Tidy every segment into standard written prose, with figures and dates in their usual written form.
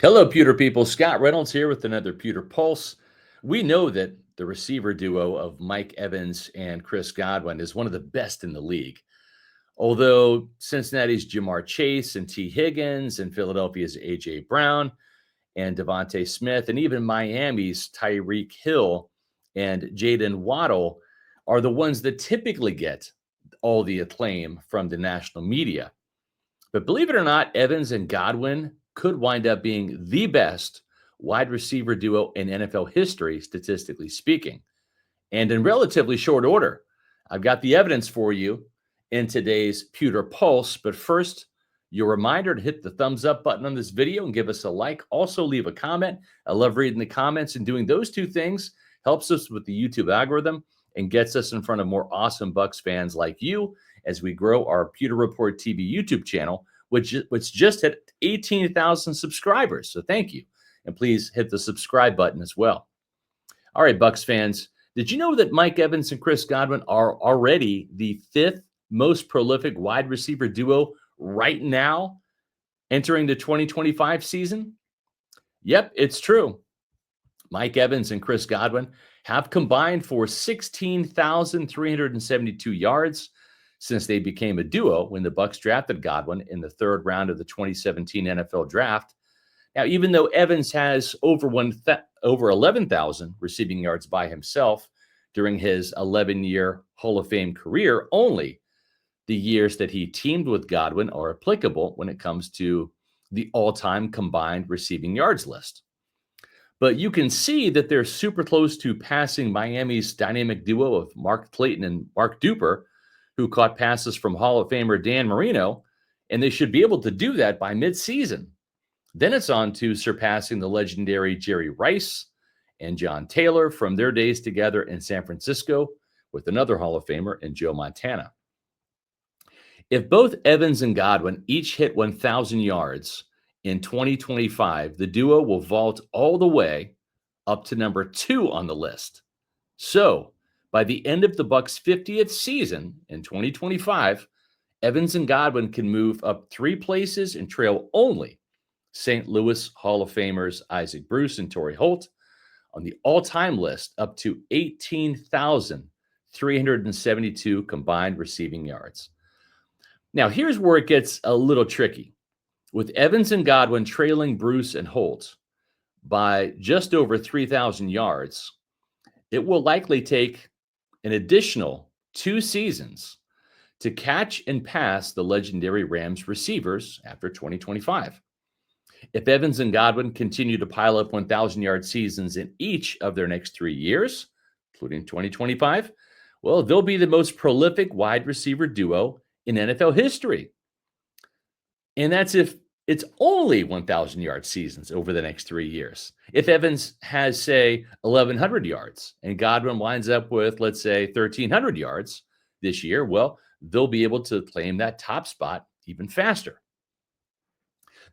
Hello, Pewter people. Scott Reynolds here with another Pewter Pulse. We know that the receiver duo of Mike Evans and Chris Godwin is one of the best in the league. Although Cincinnati's Jamar Chase and T. Higgins and Philadelphia's A.J. Brown and Devontae Smith and even Miami's Tyreek Hill and Jaden Waddle are the ones that typically get all the acclaim from the national media. But believe it or not, Evans and Godwin could wind up being the best wide receiver duo in NFL history, statistically speaking, and in relatively short order. I've got the evidence for you in today's Pewter Pulse. But first, your reminder to hit the thumbs up button on this video and give us a like. Also, leave a comment. I love reading the comments, and doing those two things helps us with the YouTube algorithm and gets us in front of more awesome Bucs fans like you as we grow our Pewter Report TV YouTube channel, which just hit 18,000 subscribers. So thank you. And please hit the subscribe button as well. All right, Bucs fans, did you know that Mike Evans and Chris Godwin are already the fifth most prolific wide receiver duo right now entering the 2025 season? Yep, it's true. Mike Evans and Chris Godwin have combined for 16,372 yards since they became a duo when the Bucs drafted Godwin in the third round of the 2017 NFL Draft. Now, even though Evans has over 11,000 receiving yards by himself during his 11-year Hall of Fame career, only the years that he teamed with Godwin are applicable when it comes to the all-time combined receiving yards list. But you can see that they're super close to passing Miami's dynamic duo of Mark Clayton and Mark Duper, who caught passes from Hall of Famer Dan Marino, and they should be able to do that by midseason. Then it's on to surpassing the legendary Jerry Rice and John Taylor from their days together in San Francisco with another Hall of Famer in Joe Montana. If both Evans and Godwin each hit 1,000 yards in 2025, the duo will vault all the way up to number 2 on the list. So, by the end of the Bucs' 50th season in 2025, Evans and Godwin can move up 3 places and trail only St. Louis Hall of Famers Isaac Bruce and Torrey Holt on the all-time list up to 18,372 combined receiving yards. Now, here's where it gets a little tricky. With Evans and Godwin trailing Bruce and Holt by just over 3,000 yards, it will likely take an additional 2 seasons to catch and pass the legendary Rams receivers after 2025. If Evans and Godwin continue to pile up 1,000-yard seasons in each of their next 3 years, including 2025, well, they'll be the most prolific wide receiver duo in NFL history. And that's if it's only 1,000-yard seasons over the next 3 years. If Evans has, say, 1,100 yards and Godwin winds up with, let's say, 1,300 yards this year, well, they'll be able to claim that top spot even faster.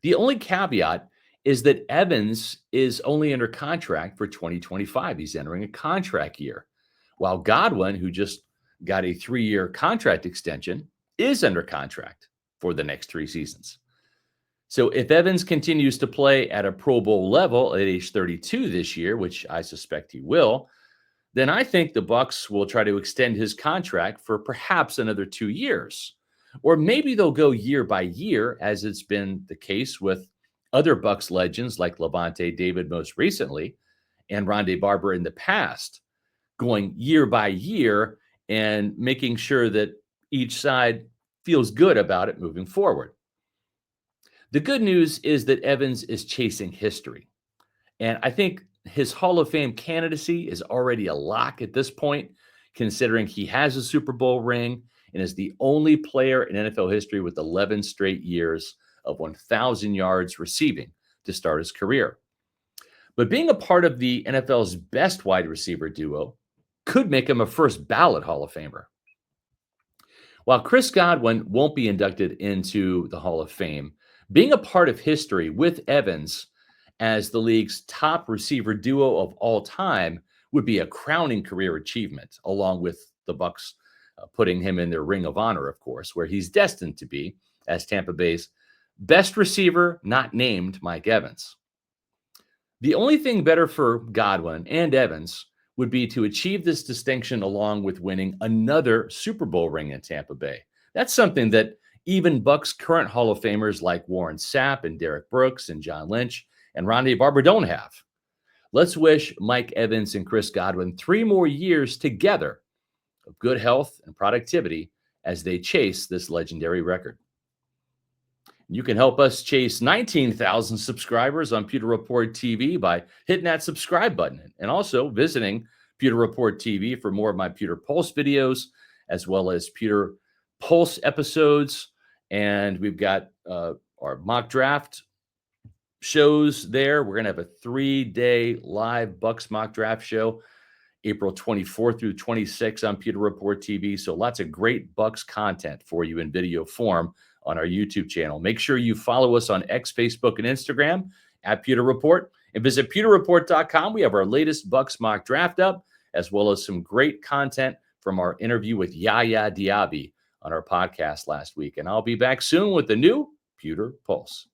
The only caveat is that Evans is only under contract for 2025. He's entering a contract year, while Godwin, who just got a 3-year contract extension, is under contract for the next 3 seasons. So if Evans continues to play at a Pro Bowl level at age 32 this year, which I suspect he will, then I think the Bucs will try to extend his contract for perhaps another 2 years. Or maybe they'll go year by year, as it's been the case with other Bucs legends like Levante David most recently and Rondé Barber in the past, going year by year and making sure that each side feels good about it moving forward. The good news is that Evans is chasing history. And I think his Hall of Fame candidacy is already a lock at this point, considering he has a Super Bowl ring and is the only player in NFL history with 11 straight years of 1,000 yards receiving to start his career. But being a part of the NFL's best wide receiver duo could make him a first ballot Hall of Famer. While Chris Godwin won't be inducted into the Hall of Fame, being a part of history with Evans as the league's top receiver duo of all time would be a crowning career achievement, along with the Bucs putting him in their Ring of Honor, of course, where he's destined to be as Tampa Bay's best receiver, not named Mike Evans. The only thing better for Godwin and Evans would be to achieve this distinction along with winning another Super Bowl ring in Tampa Bay. That's something that even Bucs current Hall of Famers like Warren Sapp and Derek Brooks and John Lynch and Rondé Barber don't have. Let's wish Mike Evans and Chris Godwin 3 more years together of good health and productivity as they chase this legendary record. You can help us chase 19,000 subscribers on Pewter Report TV by hitting that subscribe button and also visiting Pewter Report TV for more of my Pewter Pulse videos, as well as Pewter Pulse episodes. And we've got our mock draft shows there. We're going to have a 3-day live Bucs mock draft show, April 24th through 26th on Pewter Report TV. So lots of great Bucs content for you in video form on our YouTube channel. Make sure you follow us on X, Facebook, and Instagram at Pewter Report, and visit pewterreport.com. We have our latest Bucs mock draft up, as well as some great content from our interview with Yaya Diaby on our podcast last week. And I'll be back soon with the new Pewter Pulse.